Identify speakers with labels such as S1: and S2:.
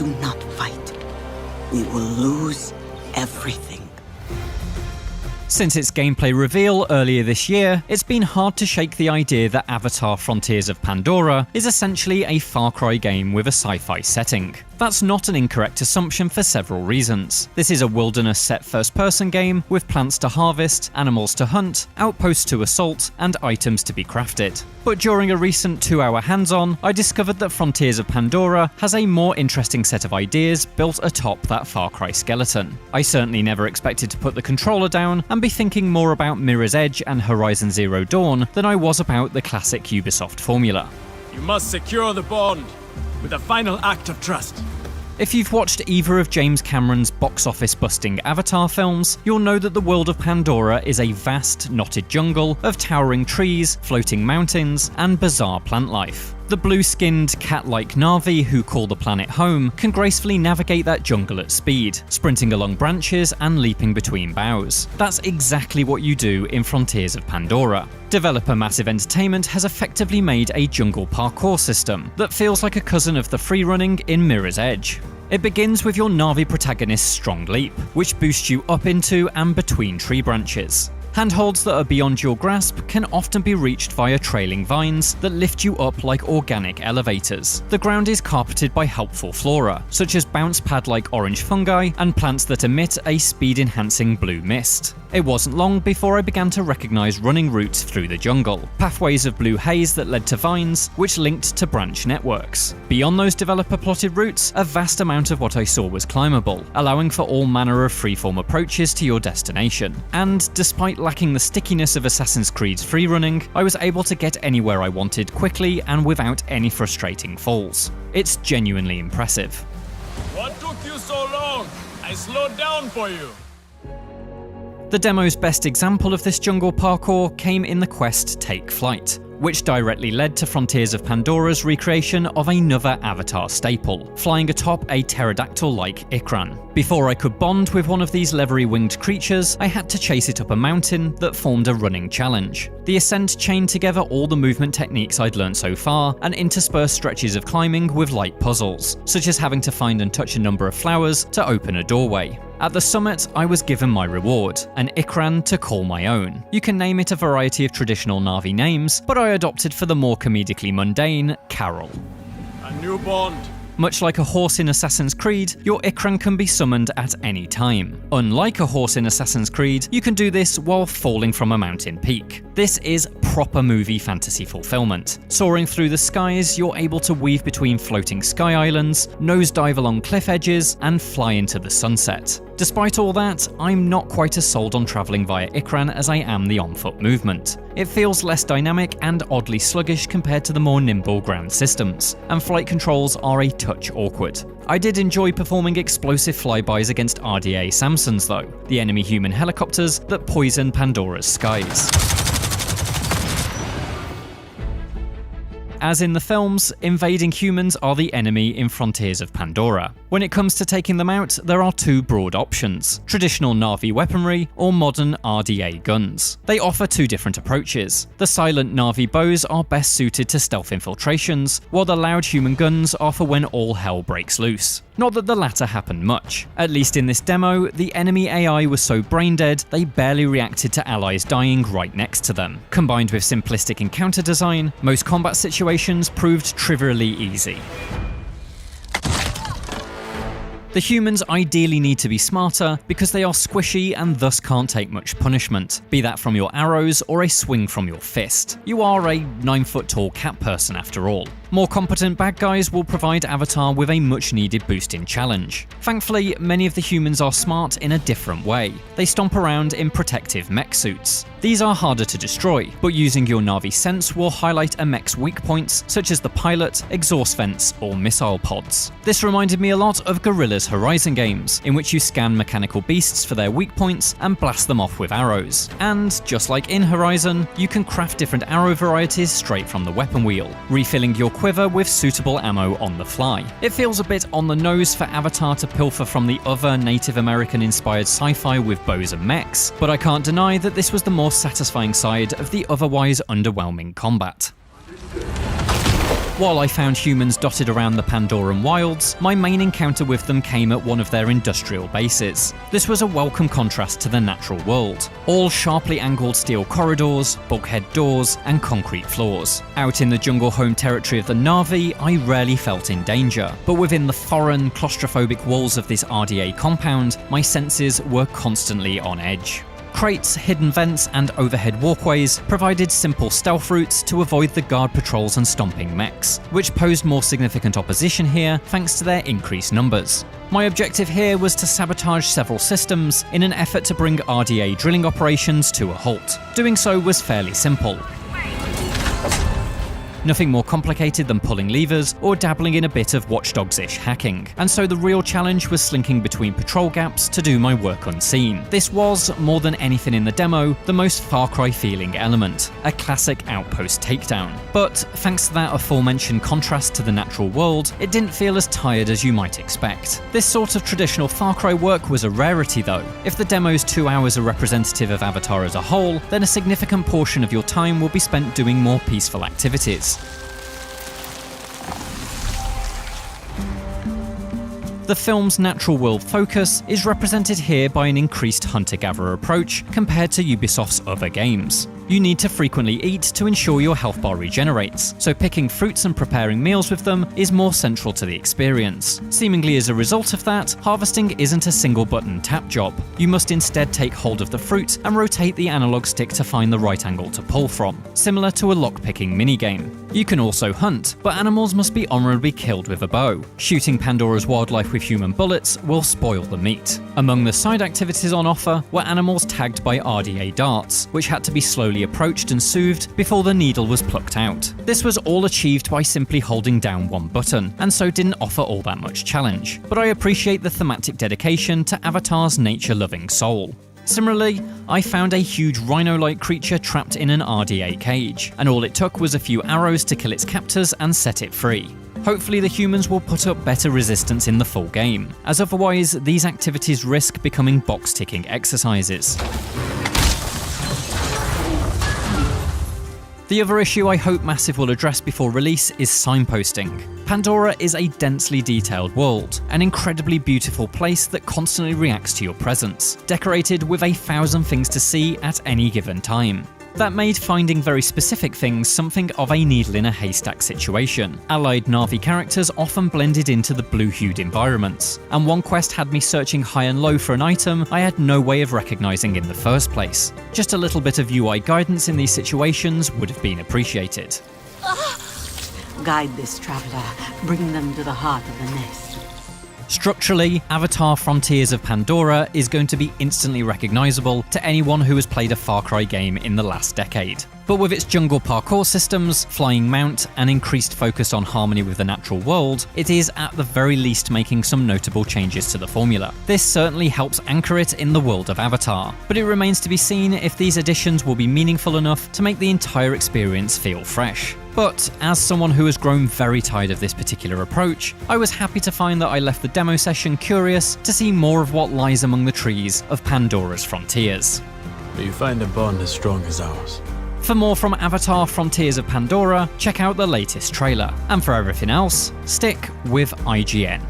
S1: do not fight, we will lose everything.
S2: Since its gameplay reveal earlier this year, it's been hard to shake the idea that Avatar: Frontiers of Pandora is essentially a Far Cry game with a sci-fi setting. That's not an incorrect assumption for several reasons. This is a wilderness-set first-person game with plants to harvest, animals to hunt, outposts to assault, and items to be crafted. But during a recent 2-hour hands-on, I discovered that Frontiers of Pandora has a more interesting set of ideas built atop that Far Cry skeleton. I certainly never expected to put the controller down and be thinking more about Mirror's Edge and Horizon Zero Dawn than I was about the classic Ubisoft formula.
S3: You must secure the bond with a final act of trust.
S2: If you've watched either of James Cameron's box office busting Avatar films, you'll know that the world of Pandora is a vast, knotted jungle of towering trees, floating mountains, and bizarre plant life. The blue-skinned, cat-like Na'vi who call the planet home can gracefully navigate that jungle at speed, sprinting along branches and leaping between boughs. That's exactly what you do in Frontiers of Pandora. Developer Massive Entertainment has effectively made a jungle parkour system that feels like a cousin of the freerunning in Mirror's Edge. It begins with your Na'vi protagonist's strong leap, which boosts you up into and between tree branches. Handholds that are beyond your grasp can often be reached via trailing vines that lift you up like organic elevators. The ground is carpeted by helpful flora, such as bounce pad-like orange fungi and plants that emit a speed-enhancing blue mist. It wasn't long before I began to recognize running routes through the jungle, pathways of blue haze that led to vines, which linked to branch networks. Beyond those developer-plotted routes, a vast amount of what I saw was climbable, allowing for all manner of freeform approaches to your destination. And despite lacking the stickiness of Assassin's Creed's freerunning, I was able to get anywhere I wanted quickly and without any frustrating falls. It's genuinely impressive.
S3: What took you so long? I slowed down for you.
S2: The demo's best example of this jungle parkour came in the quest Take Flight, which directly led to Frontiers of Pandora's recreation of another Avatar staple, flying atop a pterodactyl-like Ikran. Before I could bond with one of these leathery-winged creatures, I had to chase it up a mountain that formed a running challenge. The ascent chained together all the movement techniques I'd learned so far, and interspersed stretches of climbing with light puzzles, such as having to find and touch a number of flowers to open a doorway. At the summit, I was given my reward, an Ikran to call my own. You can name it a variety of traditional Na'vi names, but I adopted for the more comedically mundane, Carol.
S3: A new bond.
S2: Much like a horse in Assassin's Creed, your Ikran can be summoned at any time. Unlike a horse in Assassin's Creed, you can do this while falling from a mountain peak. This is proper movie fantasy fulfillment. Soaring through the skies, you're able to weave between floating sky islands, nosedive along cliff edges, and fly into the sunset. Despite all that, I'm not quite as sold on travelling via Ikran as I am the on-foot movement. It feels less dynamic and oddly sluggish compared to the more nimble ground systems, and flight controls are a touch awkward. I did enjoy performing explosive flybys against RDA Samsons though, the enemy human helicopters that poison Pandora's skies. As in the films, invading humans are the enemy in Frontiers of Pandora. When it comes to taking them out, there are two broad options: traditional Na'vi weaponry or modern RDA guns. They offer two different approaches. The silent Na'vi bows are best suited to stealth infiltrations, while the loud human guns are for when all hell breaks loose. Not that the latter happened much. At least in this demo, the enemy AI was so brain-dead they barely reacted to allies dying right next to them. Combined with simplistic encounter design, most combat situations proved trivially easy. The humans ideally need to be smarter because they are squishy and thus can't take much punishment, be that from your arrows or a swing from your fist. You are a 9-foot-tall cat person after all. More competent bad guys will provide Avatar with a much-needed boost in challenge. Thankfully, many of the humans are smart in a different way. They stomp around in protective mech suits. These are harder to destroy, but using your Na'vi sense will highlight a mech's weak points, such as the pilot, exhaust vents, or missile pods. This reminded me a lot of Guerrilla's Horizon games, in which you scan mechanical beasts for their weak points and blast them off with arrows. And, just like in Horizon, you can craft different arrow varieties straight from the weapon wheel, refilling your quiver with suitable ammo on the fly. It feels a bit on the nose for Avatar to pilfer from the other Native American-inspired sci-fi with bows and mechs, but I can't deny that this was the more satisfying side of the otherwise underwhelming combat. While I found humans dotted around the Pandoran wilds, my main encounter with them came at one of their industrial bases. This was a welcome contrast to the natural world. All sharply angled steel corridors, bulkhead doors, and concrete floors. Out in the jungle home territory of the Na'vi, I rarely felt in danger, but within the foreign, claustrophobic walls of this RDA compound, my senses were constantly on edge. Crates, hidden vents, and overhead walkways provided simple stealth routes to avoid the guard patrols and stomping mechs, which posed more significant opposition here thanks to their increased numbers. My objective here was to sabotage several systems in an effort to bring RDA drilling operations to a halt. Doing so was fairly simple. Nothing more complicated than pulling levers or dabbling in a bit of Watch Dogs-ish hacking, and so the real challenge was slinking between patrol gaps to do my work unseen. This was, more than anything in the demo, the most Far Cry feeling element, a classic outpost takedown. But thanks to that aforementioned contrast to the natural world, it didn't feel as tired as you might expect. This sort of traditional Far Cry work was a rarity though. If the demo's 2 hours are representative of Avatar as a whole, then a significant portion of your time will be spent doing more peaceful activities. The film's natural world focus is represented here by an increased hunter-gatherer approach compared to Ubisoft's other games. You need to frequently eat to ensure your health bar regenerates, so picking fruits and preparing meals with them is more central to the experience. Seemingly as a result of that, harvesting isn't a single button tap job. You must instead take hold of the fruit and rotate the analog stick to find the right angle to pull from, similar to a lockpicking minigame. You can also hunt, but animals must be honorably killed with a bow. Shooting Pandora's wildlife with human bullets will spoil the meat. Among the side activities on offer were animals tagged by RDA darts, which had to be slowly approached and soothed before the needle was plucked out. This was all achieved by simply holding down one button, and so didn't offer all that much challenge. But I appreciate the thematic dedication to Avatar's nature-loving soul. Similarly, I found a huge rhino-like creature trapped in an RDA cage, and all it took was a few arrows to kill its captors and set it free. Hopefully the humans will put up better resistance in the full game, as otherwise these activities risk becoming box-ticking exercises. The other issue I hope Massive will address before release is signposting. Pandora is a densely detailed world, an incredibly beautiful place that constantly reacts to your presence, decorated with 1,000 things to see at any given time. That made finding very specific things something of a needle in a haystack situation. Allied Na'vi characters often blended into the blue-hued environments, and one quest had me searching high and low for an item I had no way of recognizing in the first place. Just a little bit of UI guidance in these situations would have been appreciated.
S1: Guide this traveler. Bring them to the heart of the nest.
S2: Structurally, Avatar Frontiers of Pandora is going to be instantly recognizable to anyone who has played a Far Cry game in the last decade. But with its jungle parkour systems, flying mount, and increased focus on harmony with the natural world, it is at the very least making some notable changes to the formula. This certainly helps anchor it in the world of Avatar, but it remains to be seen if these additions will be meaningful enough to make the entire experience feel fresh. But as someone who has grown very tired of this particular approach, I was happy to find that I left the demo session curious to see more of what lies among the trees of Pandora's frontiers.
S4: But you find a bond as strong as ours.
S2: For more from Avatar Frontiers of Pandora, check out the latest trailer. And for everything else, stick with IGN.